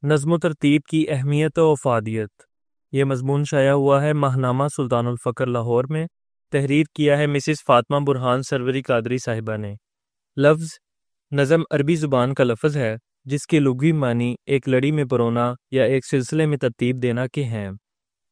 نظم و ترتیب کی اہمیت و افادیت۔ یہ مضمون شائع ہوا ہے ماہنامہ سلطان الفقر لاہور میں۔ تحریر کیا ہے مسز فاطمہ برہان سروری قادری صاحبہ نے۔ لفظ نظم عربی زبان کا لفظ ہے جس کے لغوی معنی ایک لڑی میں پرونا یا ایک سلسلے میں ترتیب دینا کے ہیں۔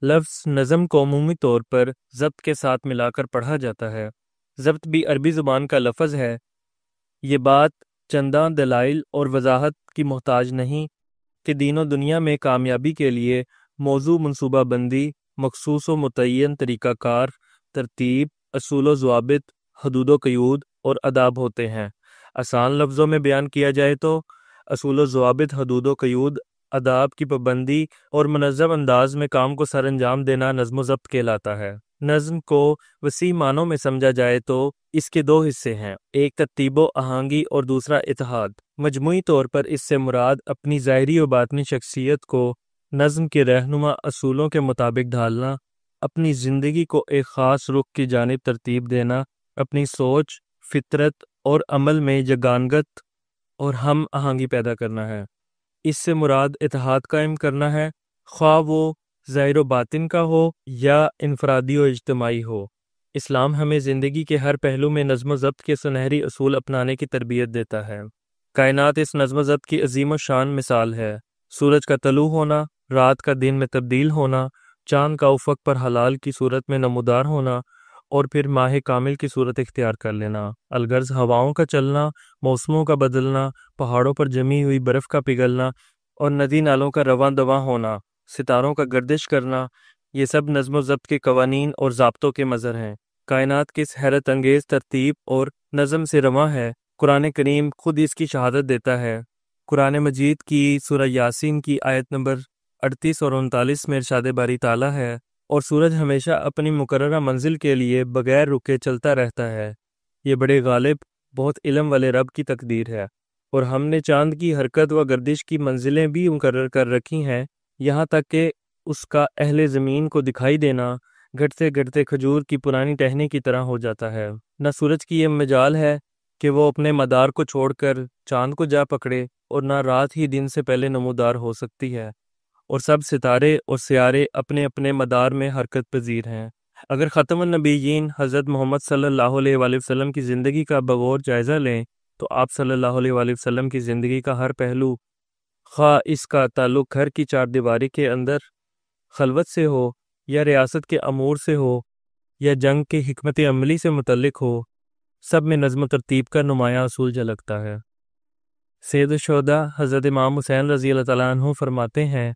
لفظ نظم کو عمومی طور پر ضبط کے ساتھ ملا کر پڑھا جاتا ہے۔ ضبط بھی عربی زبان کا لفظ ہے۔ یہ بات چنداں دلائل اور وضاحت کی محتاج نہیں کہ دین و دنیا میں کامیابی کے لیے موضوع منصوبہ بندی، مخصوص و متعین طریقہ کار، ترتیب، اصول و ضوابط، حدود و قیود اور آداب ہوتے ہیں۔ آسان لفظوں میں بیان کیا جائے تو اصول و ضوابط، حدود و قیود، آداب کی پابندی اور منظم انداز میں کام کو سر انجام دینا نظم و ضبط کہلاتا ہے۔ نظم کو وسیع معنوں میں سمجھا جائے تو اس کے دو حصے ہیں، ایک ترتیب و آہنگی اور دوسرا اتحاد۔ مجموعی طور پر اس سے مراد اپنی ظاہری و باطنی شخصیت کو نظم کے رہنما اصولوں کے مطابق ڈھالنا، اپنی زندگی کو ایک خاص رخ کی جانب ترتیب دینا، اپنی سوچ، فطرت اور عمل میں یگانگت اور ہم آہنگی پیدا کرنا ہے۔ اس سے مراد اتحاد قائم کرنا ہے، خواہ وہ ظاہر و باطن کا ہو یا انفرادی و اجتماعی ہو۔ اسلام ہمیں زندگی کے ہر پہلو میں نظم و ضبط کے سنہری اصول اپنانے کی تربیت دیتا ہے۔ کائنات اس نظم و ضبط کی عظیم و شان مثال ہے۔ سورج کا طلوع ہونا، رات کا دن میں تبدیل ہونا، چاند کا افق پر ہلال کی صورت میں نمودار ہونا اور پھر ماہ کامل کی صورت اختیار کر لینا، الغرض ہواؤں کا چلنا، موسموں کا بدلنا، پہاڑوں پر جمی ہوئی برف کا پگھلنا اور ندی نالوں کا رواں دواں ہونا، ستاروں کا گردش کرنا، یہ سب نظم و ضبط کے قوانین اور ضابطوں کے مظہر ہیں۔ کائنات کی اس حیرت انگیز ترتیب اور نظم سے رواں ہے۔ قرآن کریم خود اس کی شہادت دیتا ہے۔ قرآن مجید کی سورہ یاسین کی آیت نمبر 38 اور 39 میں ارشاد باری تعالیٰ ہے، اور سورج ہمیشہ اپنی مقررہ منزل کے لیے بغیر رکے چلتا رہتا ہے۔ یہ بڑے غالب، بہت علم والے رب کی تقدیر ہے، اور ہم نے چاند کی حرکت و گردش کی منزلیں بھی مقرر کر رکھی ہیں، یہاں تک کہ اس کا اہل زمین کو دکھائی دینا گھٹتے گھٹتے کھجور کی پرانی ٹہنی کی طرح ہو جاتا ہے۔ نہ سورج کی یہ مجال ہے کہ وہ اپنے مدار کو چھوڑ کر چاند کو جا پکڑے، اور نہ رات ہی دن سے پہلے نمودار ہو سکتی ہے، اور سب ستارے اور سیارے اپنے اپنے مدار میں حرکت پذیر ہیں۔ اگر ختم النبیین حضرت محمد صلی اللہ علیہ وآلہ وسلم کی زندگی کا بغور جائزہ لیں تو آپ صلی اللہ علیہ وآلہ وسلم کی زندگی کا ہر پہلو، خواہ اس کا تعلق گھر کی چار دیواری کے اندر خلوت سے ہو، یا ریاست کے امور سے ہو، یا جنگ کے حکمت عملی سے متعلق ہو، سب میں نظم و ترتیب کا نمایاں اصول جھلکتا ہے۔ سید الشہداء حضرت امام حسین رضی اللہ تعالیٰ عنہ فرماتے ہیں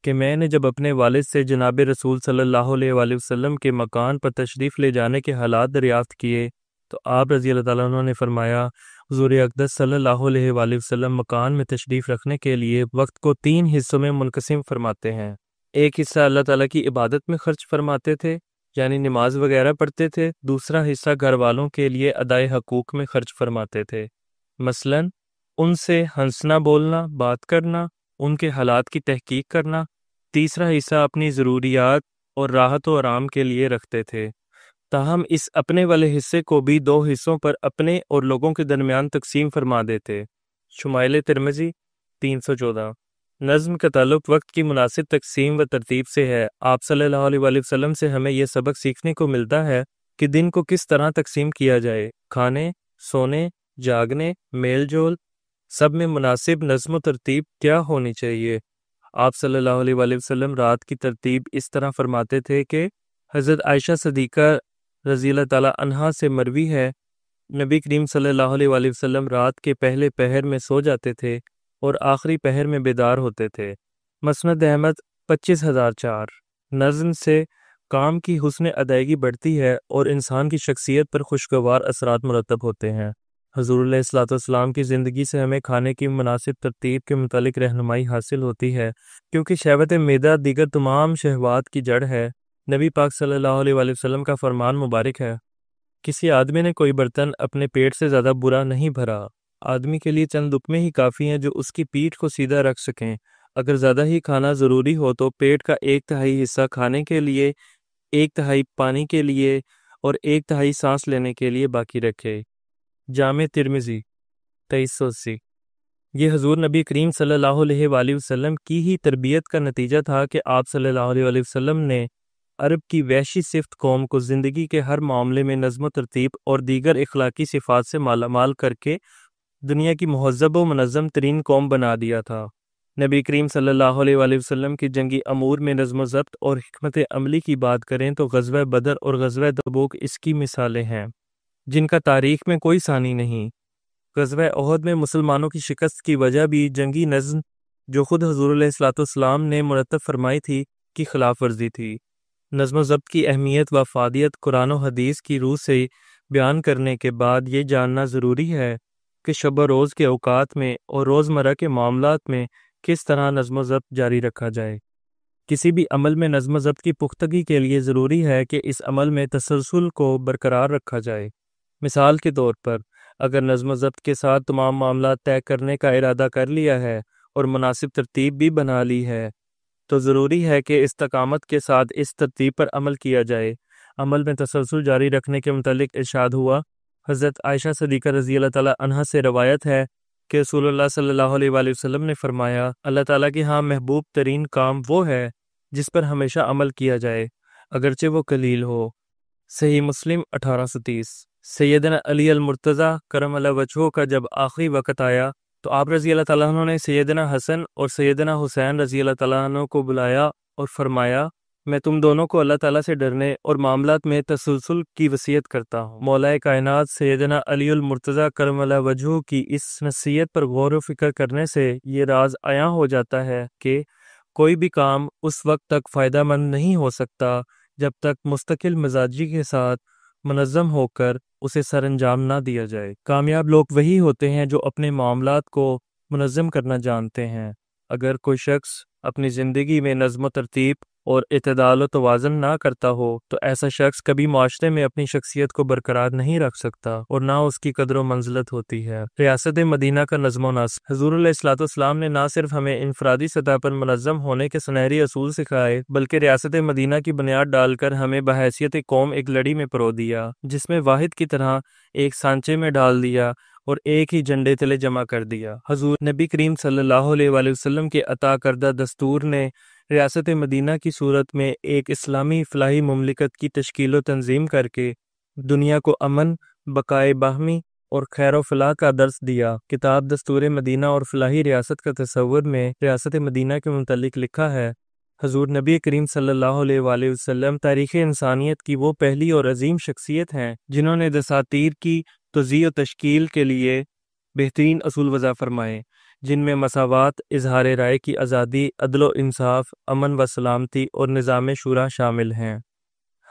کہ میں نے جب اپنے والد سے جناب رسول صلی اللہ علیہ وآلہ وسلم کے مکان پر تشریف لے جانے کے حالات دریافت کیے تو آپ رضی اللہ تعالیٰ عنہ نے فرمایا، حضور اقدس صلی اللہ علیہ وآلہ وسلم مکان میں تشریف رکھنے کے لیے وقت کو 3 حصوں میں منقسم فرماتے ہیں۔ ایک حصہ اللہ تعالیٰ کی عبادت میں خرچ فرماتے تھے، یعنی نماز وغیرہ پڑھتے تھے۔ دوسرا حصہ گھر والوں کے لیے ادائے حقوق میں خرچ فرماتے تھے، مثلا ان سے ہنسنا بولنا، بات کرنا، ان کے حالات کی تحقیق کرنا۔ تیسرا حصہ اپنی ضروریات اور راحت و آرام کے لیے رکھتے تھے۔ تاہم اس اپنے والے حصے کو بھی 2 حصوں پر اپنے اور لوگوں کے درمیان تقسیم فرما دیتے۔ شمائل ترمذی 314۔ نظم کا تعلق وقت کی مناسب تقسیم و ترتیب سے ہے۔ آپ صلی اللہ علیہ وآلہ وسلم سے ہمیں یہ سبق سیکھنے کو ملتا ہے کہ دن کو کس طرح تقسیم کیا جائے۔ کھانے، سونے، جاگنے، میل جول، سب میں مناسب نظم و ترتیب کیا ہونی چاہیے۔ آپ صلی اللہ علیہ وآلہ وسلم رات کی ترتیب اس طرح فرماتے تھے کہ حضرت عائشہ صدیقہ رضی اللہ تعالیٰ عنہا سے مروی ہے، نبی کریم صلی اللہ علیہ وآلہ وسلم رات کے پہلے پہر میں سو جاتے تھے اور آخری پہر میں بیدار ہوتے تھے۔ مسند احمد 25004۔ نظم سے کام کی حسن ادائیگی بڑھتی ہے اور انسان کی شخصیت پر خوشگوار اثرات مرتب ہوتے ہیں۔ حضور علیہ الصلوۃ والسلام کی زندگی سے ہمیں کھانے کی مناسب ترتیب کے متعلق رہنمائی حاصل ہوتی ہے، کیونکہ شہوت معدہ دیگر تمام شہوات کی جڑ ہے۔ نبی پاک صلی اللہ علیہ وآلہ وسلم کا فرمان مبارک ہے، کسی آدمی نے کوئی برتن اپنے پیٹ سے زیادہ برا نہیں بھرا۔ آدمی کے لیے چند لقمے ہی کافی ہیں جو اس کی پیٹھ کو سیدھا رکھ سکیں۔ اگر زیادہ ہی کھانا ضروری ہو تو پیٹ کا 1/3 حصہ کھانے کے لیے، 1/3 پانی کے لیے اور 1/3 سانس لینے کے لیے باقی رکھے۔ جامع ترمذی 2380۔ یہ حضور نبی کریم صلی اللہ علیہ وآلہ وسلم کی ہی تربیت کا نتیجہ تھا کہ آپ صلی اللہ علیہ وآلہ وسلم نے عرب کی وحشی صفت قوم کو زندگی کے ہر معاملے میں نظم و ترتیب اور دیگر اخلاقی صفات سے مالا مال کر کے دنیا کی مہذب و منظم ترین قوم بنا دیا تھا۔ نبی کریم صلی اللہ علیہ وآلہ وسلم کی جنگی امور میں نظم و ضبط اور حکمت عملی کی بات کریں تو غزوہ بدر اور غزوہ تبوک اس کی مثالیں ہیں، جن کا تاریخ میں کوئی ثانی نہیں۔ غزوہ احد میں مسلمانوں کی شکست کی وجہ بھی جنگی نظم جو خود حضور علیہ الصلوۃ والسلام نے مرتب فرمائی تھی کی خلاف ورزی تھی۔ نظم و ضبط کی اہمیت و افادیت قرآن و حدیث کی روح سے بیان کرنے کے بعد یہ جاننا ضروری ہے کہ شب و روز کے اوقات میں اور روزمرہ کے معاملات میں کس طرح نظم و ضبط جاری رکھا جائے۔ کسی بھی عمل میں نظم و ضبط کی پختگی کے لیے ضروری ہے کہ اس عمل میں تسلسل کو برقرار رکھا جائے۔ مثال کے طور پر اگر نظم و ضبط کے ساتھ تمام معاملات طے کرنے کا ارادہ کر لیا ہے اور مناسب ترتیب بھی بنا لی ہے تو ضروری ہے کہ استقامت کے ساتھ اس ترتیب پر عمل کیا جائے۔ عمل میں تسلسل جاری رکھنے کے متعلق ارشاد ہوا، حضرت عائشہ صدیقہ رضی اللہ تعالیٰ عنہا سے روایت ہے کہ رسول اللہ صلی اللہ علیہ وآلہ وسلم نے فرمایا، اللہ تعالیٰ کے ہاں محبوب ترین کام وہ ہے جس پر ہمیشہ عمل کیا جائے اگرچہ وہ قلیل ہو۔ صحیح مسلم 1830۔ سیدنا علی المرتضیٰ کرم اللہ وجہہ کا جب آخری وقت آیا تو آپ رضی اللہ تعالیٰ عنہ نے سیدنا حسن اور سیدنا حسین رضی اللہ تعالیٰ عنہ کو بلایا اور فرمایا، میں تم دونوں کو اللہ تعالیٰ سے ڈرنے اور معاملات میں تسلسل کی وصیت کرتا ہوں۔ مولا کائنات سیدنا علی المرتضیٰ کرم اللہ وجہہ کی اس نصیحت پر غور و فکر کرنے سے یہ راز عیاں ہو جاتا ہے کہ کوئی بھی کام اس وقت تک فائدہ مند نہیں ہو سکتا جب تک مستقل مزاجی کے ساتھ منظم ہو کر اسے سر انجام نہ دیا جائے۔ کامیاب لوگ وہی ہوتے ہیں جو اپنے معاملات کو منظم کرنا جانتے ہیں۔ اگر کوئی شخص اپنی زندگی میں نظم و ترتیب اور اعتدال و توازن نہ کرتا ہو تو ایسا شخص کبھی معاشرے میں اپنی شخصیت کو برقرار نہیں رکھ سکتا اور نہ اس کی قدر و منزلت ہوتی ہے۔ ریاست مدینہ کا نظم و نسق۔ حضور علیہ الصلوۃ والسلام نے نہ صرف ہمیں انفرادی سطح پر منظم ہونے کے سنہری اصول سکھائے بلکہ ریاست مدینہ کی بنیاد ڈال کر ہمیں بحیثیت قوم ایک لڑی میں پرو دیا، جس میں واحد کی طرح ایک سانچے میں ڈال دیا اور ایک ہی جھنڈے تلے جمع کر دیا۔ حضور نبی کریم صلی اللہ علیہ وآلہ وسلم کے عطا کردہ دستور نے ریاست مدینہ کی صورت میں ایک اسلامی فلاحی مملکت کی تشکیل و تنظیم کر کے دنیا کو امن، بقائے باہمی اور خیر و فلاح کا درس دیا۔ کتاب دستور مدینہ اور فلاحی ریاست کا تصور میں ریاست مدینہ کے متعلق لکھا ہے، حضور نبی کریم صلی اللہ علیہ وآلہ وسلم تاریخ انسانیت کی وہ پہلی اور عظیم شخصیت ہیں جنہوں نے دساتیر کی توزیع و تشکیل کے لیے بہترین اصول وضع فرمائے، جن میں مساوات، اظہار رائے کی آزادی، عدل و انصاف، امن و سلامتی اور نظام شورا شامل ہیں۔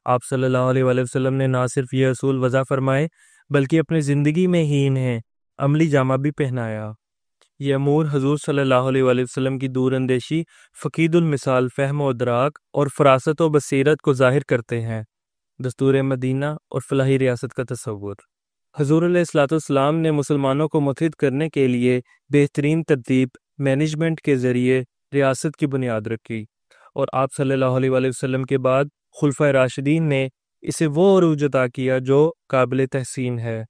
آپ صلی اللہ علیہ وآلہ وسلم نے نہ صرف یہ اصول وضع فرمائے بلکہ اپنی زندگی میں ہی انہیں عملی جامہ بھی پہنایا۔ یہ امور حضور صلی اللہ علیہ وآلہ وسلم کی دور اندیشی، فقید المثال فہم و ادراک اور فراست و بصیرت کو ظاہر کرتے ہیں۔ دستور مدینہ اور فلاحی ریاست کا تصور۔ حضور علیہ الصلوۃ والسلام نے مسلمانوں کو متحد کرنے کے لیے بہترین ترتیب مینجمنٹ کے ذریعے ریاست کی بنیاد رکھی، اور آپ صلی اللہ علیہ وآلہ وسلم کے بعد خلفائے راشدین نے اسے وہ عروج عطا کیا جو قابل تحسین ہے۔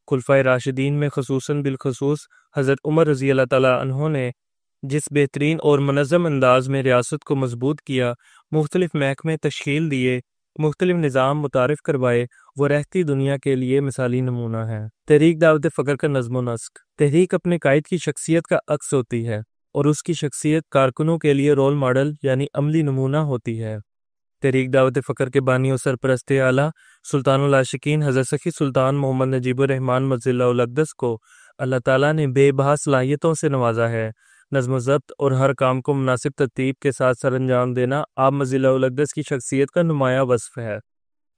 خلفائے راشدین میں خصوصاً بالخصوص حضرت عمر رضی اللہ تعالیٰ عنہ نے جس بہترین اور منظم انداز میں ریاست کو مضبوط کیا، مختلف محکمے تشکیل دیے، مختلف نظام متعارف کروائے، وہ رہتی دنیا کے لیے مثالی نمونہ ہے۔ تحریک دعوت فقر کا نظم و نسق۔ تحریک اپنے قائد کی شخصیت کا عکس ہوتی ہے اور اس کی شخصیت کارکنوں کے لیے رول ماڈل یعنی عملی نمونہ ہوتی ہے۔ تحریک دعوت فقر کے بانی و سرپرست اعلیٰ سلطان العاشقین حضرت سخی سلطان محمد نجیب الرحمن مجزلہ الاقدس کو اللہ تعالیٰ نے بے بہا صلاحیتوں سے نوازا ہے۔ نظم و ضبط اور ہر کام کو مناسب ترتیب کے ساتھ سر انجام دینا آپ مجزلہ الاقدس کی شخصیت کا نمایاں وصف ہے۔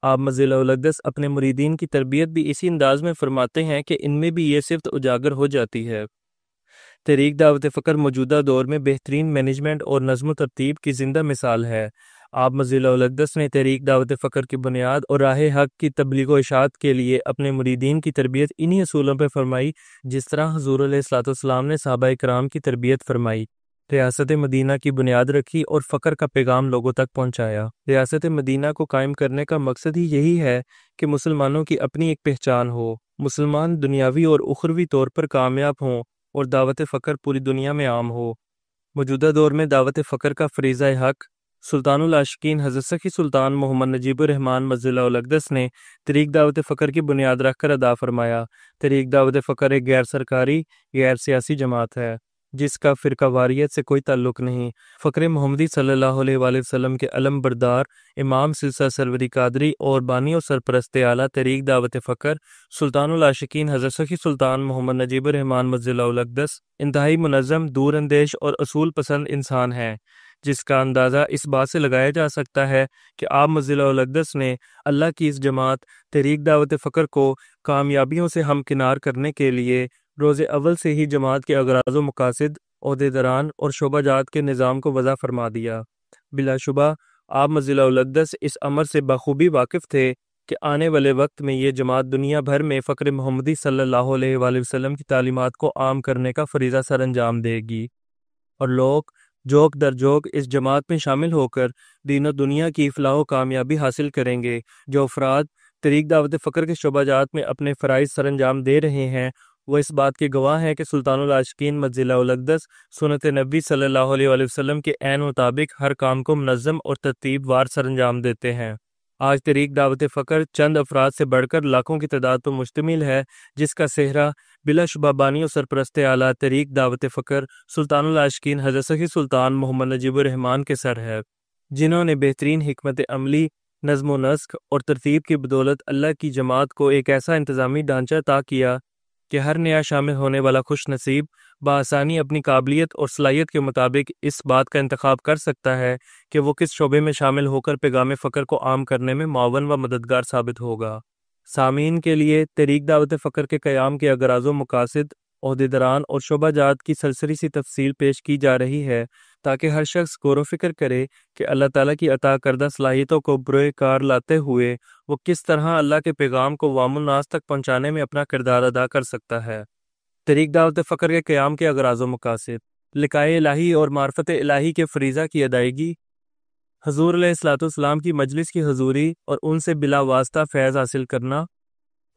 آپ مجزلہ الاقدس اپنے مریدین کی تربیت بھی اسی انداز میں فرماتے ہیں کہ ان میں بھی یہ صفت اجاگر ہو جاتی ہے۔ تحریک دعوت فقر موجودہ دور میں بہترین مینجمنٹ اور نظم و ترتیب کی زندہ مثال ہے۔ آپ مجزلہ الاقدس نے تحریک دعوت فقر کی بنیاد اور راہ حق کی تبلیغ و اشاعت کے لیے اپنے مریدین کی تربیت انہی اصولوں پر فرمائی جس طرح حضور علیہ الصلوۃ والسلام نے صحابہ کرام کی تربیت فرمائی۔ ریاست مدینہ کی بنیاد رکھی اور فقر کا پیغام لوگوں تک پہنچایا۔ ریاست مدینہ کو قائم کرنے کا مقصد ہی یہی ہے کہ مسلمانوں کی اپنی ایک پہچان ہو، مسلمان دنیاوی اور اخروی طور پر کامیاب ہوں اور دعوت فقر پوری دنیا میں عام ہو۔ موجودہ دور میں دعوت فقر کا فریضہ حق سلطان العاشقین حضرت سخی سلطان محمد نجیب الرحمن مجدہ الاقدس نے طریق دعوت فقر کی بنیاد رکھ کر ادا فرمایا۔ طریق دعوت فقر ایک غیر سرکاری، غیر سیاسی جماعت ہے جس کا فرقہ واریت سے کوئی تعلق نہیں۔ فقر محمدی صلی اللہ علیہ وآلہ وسلم کے علم بردار امام سلسلہ سروری قادری اور بانی و سرپرست اعلیٰ طریق دعوت فقر سلطان العاشقین حضرت سخی سلطان محمد نجیب الرحمن مجدہ الاقدس انتہائی منظم، دور اندیش اور اصول پسند انسان ہیں، جس کا اندازہ اس بات سے لگایا جا سکتا ہے کہ آپ مجدہ الاقدس نے اللہ کی اس جماعت طریق دعوت فقر کو کامیابیوں سے ہمکنار کرنے کے لیے روز اول سے ہی جماعت کے اغراض و مقاصد، عہدیداران اور شعبہ جات کے نظام کو وضع فرما دیا۔ بلا شبہ آپ مجدہ الاقدس اس امر سے بخوبی واقف تھے کہ آنے والے وقت میں یہ جماعت دنیا بھر میں فقر محمدی صلی اللہ علیہ وآلہ وسلم کی تعلیمات کو عام کرنے کا فریضہ سر انجام دے گی، اور لوگ جوک در جوک اس جماعت میں شامل ہو کر دین و دنیا کی فلاح و کامیابی حاصل کریں گے۔ جو افراد طریق دعوت فقر کے شعبہ جات میں اپنے فرائض سر انجام دے رہے ہیں وہ اس بات کے گواہ ہیں کہ سلطان العاشقین مجدہ الاقدس سنت نبی صلی اللہ علیہ وآلہ وسلم کے عین مطابق ہر کام کو منظم اور ترتیب وار سر انجام دیتے ہیں۔ آج طریق دعوت فقر چند افراد سے بڑھ کر لاکھوں کی تعداد پر مشتمل ہے، جس کا صحرا بلا شبہ بانی و سرپرست اعلیٰ طریق دعوت فقر سلطان العاشقین حضرت سخی سلطان محمد نجیب الرحمن کے سر ہے، جنہوں نے بہترین حکمت عملی، نظم و نسق اور ترتیب کی بدولت اللہ کی جماعت کو ایک ایسا انتظامی ڈھانچہ عطا کیا کہ ہر نیا شامل ہونے والا خوش نصیب بآسانی اپنی قابلیت اور صلاحیت کے مطابق اس بات کا انتخاب کر سکتا ہے کہ وہ کس شعبے میں شامل ہو کر پیغام فقر کو عام کرنے میں معاون و مددگار ثابت ہوگا۔ سامعین کے لیے طریق دعوت فقر کے قیام کے اغراض و مقاصد، عہدیداران اور شعبہ جات کی سرسری سی تفصیل پیش کی جا رہی ہے تاکہ ہر شخص غور و فکر کرے کہ اللہ تعالیٰ کی عطا کردہ صلاحیتوں کو بروئے کار لاتے ہوئے وہ کس طرح اللہ کے پیغام کو عوام الناس تک پہنچانے میں اپنا کردار ادا کر سکتا ہے۔ طریق دعوت فقر کے قیام کے اغراض و مقاصد، لقائے الہی اور معرفت الہی کے فریضہ کی ادائیگی، حضور علیہ الصلوۃ والسلام کی مجلس کی حضوری اور ان سے بلا واسطہ فیض حاصل کرنا،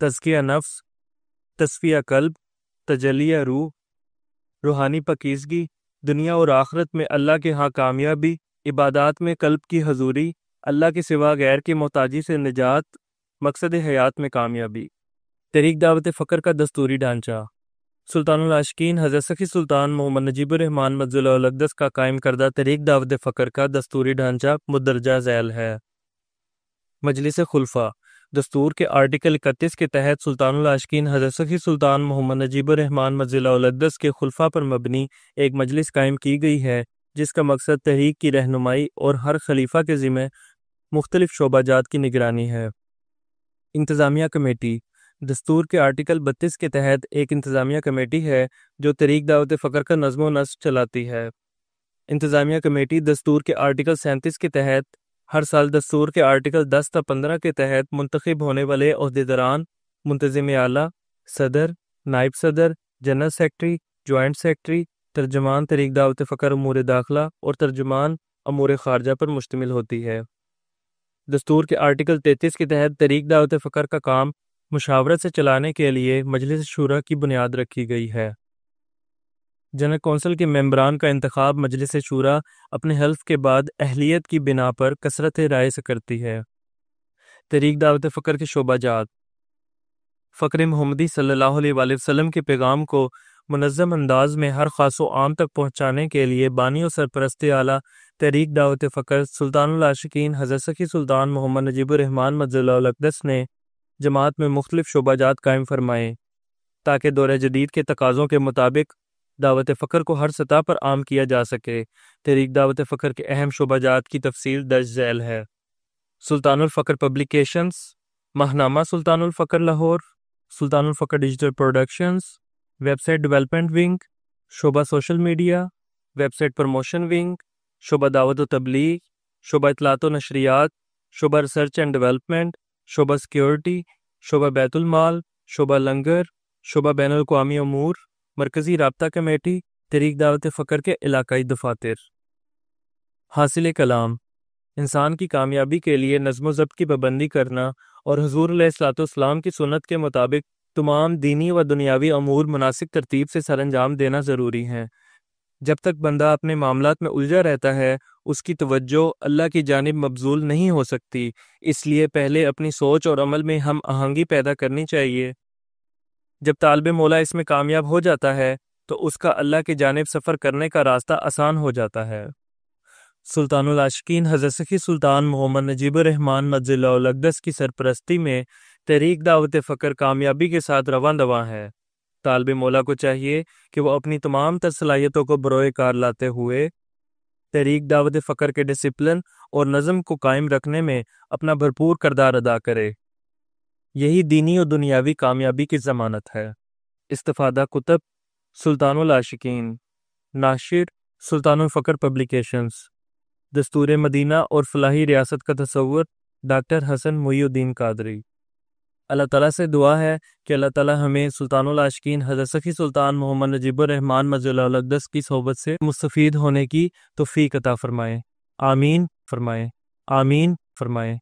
تزکیہ نفس، تصفیہ قلب، تجلیہ روح، روحانی پاکیزگی، دنیا اور آخرت میں اللہ کے ہاں کامیابی، عبادات میں قلب کی حضوری، اللہ کے سوا غیر کی محتاجی سے نجات، مقصد حیات میں کامیابی۔ طریق دعوت فقر کا دستوری ڈھانچہ، سلطان العاشقین حضرت سخی سلطان محمد نجیب الرحمن مجدہ الاقدس کا قائم کردہ طریق دعوت فقر کا دستوری ڈھانچہ مندرجہ ذیل ہے۔ مجلس خلفاء، دستور کے آرٹیکل 31 کے تحت سلطان العاشقین حضرت سخی سلطان محمد نجیب الرحمن مجدہ الاقدس کے خلفاء پر مبنی ایک مجلس قائم کی گئی ہے جس کا مقصد تحریک کی رہنمائی اور ہر خلیفہ کے ذمہ مختلف شعبہ جات کی نگرانی ہے۔ انتظامیہ کمیٹی، دستور کے آرٹیکل 32 کے تحت ایک انتظامیہ کمیٹی ہے جو طریق دعوت فقر کا نظم و نسق چلاتی ہے۔ انتظامیہ کمیٹی دستور کے آرٹیکل 37 کے تحت ہر سال دستور کے آرٹیکل 10 تا 15 کے تحت منتخب ہونے والے عہدیداران، منتظم اعلیٰ، صدر، نائب صدر، جنرل سیکرٹری، جوائنٹ سیکرٹری، ترجمان طریق دعوت فقر امور داخلہ اور ترجمان امور خارجہ پر مشتمل ہوتی ہے۔ دستور کے آرٹیکل 33 کے تحت طریق دعوت فقر کا کام مشاورت سے چلانے کے لیے مجلس شورا کی بنیاد رکھی گئی ہے۔ جنرل کونسل کے ممبران کا انتخاب مجلس شورا اپنے حلف کے بعد اہلیت کی بنا پر کثرت رائے سے کرتی ہے۔ طریق دعوت فقر کے شعبہ جات، فقر محمدی صلی اللہ علیہ وآلہ وسلم کے پیغام کو منظم انداز میں ہر خاص و عام تک پہنچانے کے لیے بانی و سرپرست اعلیٰ طریق دعوت فقر سلطان العاشقین حضرت سخی سلطان محمد نجیب الرحمن مجدہ الاقدس نے جماعت میں مختلف شعبہ جات قائم فرمائے تاکہ دور جدید کے تقاضوں کے مطابق دعوت فقر کو ہر سطح پر عام کیا جا سکے۔ طریق دعوت فقر کے اہم شعبہ جات کی تفصیل درج ذیل ہے۔ سلطان الفقر پبلیکیشنز، ماہنامہ Sultan ul-Faqr Lahore, Sultan ul-Faqr digital productions, website development wing, شعبہ social media, website promotion wing, شعبہ دعوت و تبلیغ، شعبہ اطلاعات و نشریات، شعبہ ریسرچ اینڈ ڈیولپمنٹ، شعبہ سیکیورٹی، شعبہ بیت المال، شعبہ لنگر، شعبہ بین الاقوامی امور، مرکزی رابطہ کمیٹی، طریق دعوت فقر کے علاقائی دفاتر۔ حاصل کلام، انسان کی کامیابی کے لیے نظم و ضبط کی پابندی کرنا اور حضور علیہ الصلوۃ والسلام کی سنت کے مطابق تمام دینی و دنیاوی امور مناسب ترتیب سے سر انجام دینا ضروری ہیں۔ جب تک بندہ اپنے معاملات میں الجھا رہتا ہے اس کی توجہ اللہ کی جانب مبذول نہیں ہو سکتی، اس لیے پہلے اپنی سوچ اور عمل میں ہم آہنگی پیدا کرنی چاہیے۔ جب طالب مولا اس میں کامیاب ہو جاتا ہے تو اس کا اللہ کی جانب سفر کرنے کا راستہ آسان ہو جاتا ہے۔ سلطان العاشقین حضرت سخی سلطان محمد نجیب الرحمن مجل الاقدس کی سرپرستی میں تحریک دعوت فقر کامیابی کے ساتھ رواں دواں ہے۔ طالب مولا کو چاہیے کہ وہ اپنی تمام تر صلاحیتوں کو بروئے کار لاتے ہوئے تحریک دعوت فقر کے ڈسپلن اور نظم کو قائم رکھنے میں اپنا بھرپور کردار ادا کرے۔ یہی دینی اور دنیاوی کامیابی کی ضمانت ہے۔ استفادہ کتب: سلطان العاشقین، ناشر سلطان الفقر پبلیکیشنز، دستور مدینہ اور فلاحی ریاست کا تصور ڈاکٹر حسن محی الدین قادری۔ اللہ تعالیٰ سے دعا ہے کہ اللہ تعالیٰ ہمیں سلطان العاشقین حضرت سخی سلطان محمد نجیب الرحمن مجل الاقدس کی صحبت سے مستفید ہونے کی توفیق عطا فرمائے۔ آمین فرمائے، آمین فرمائے۔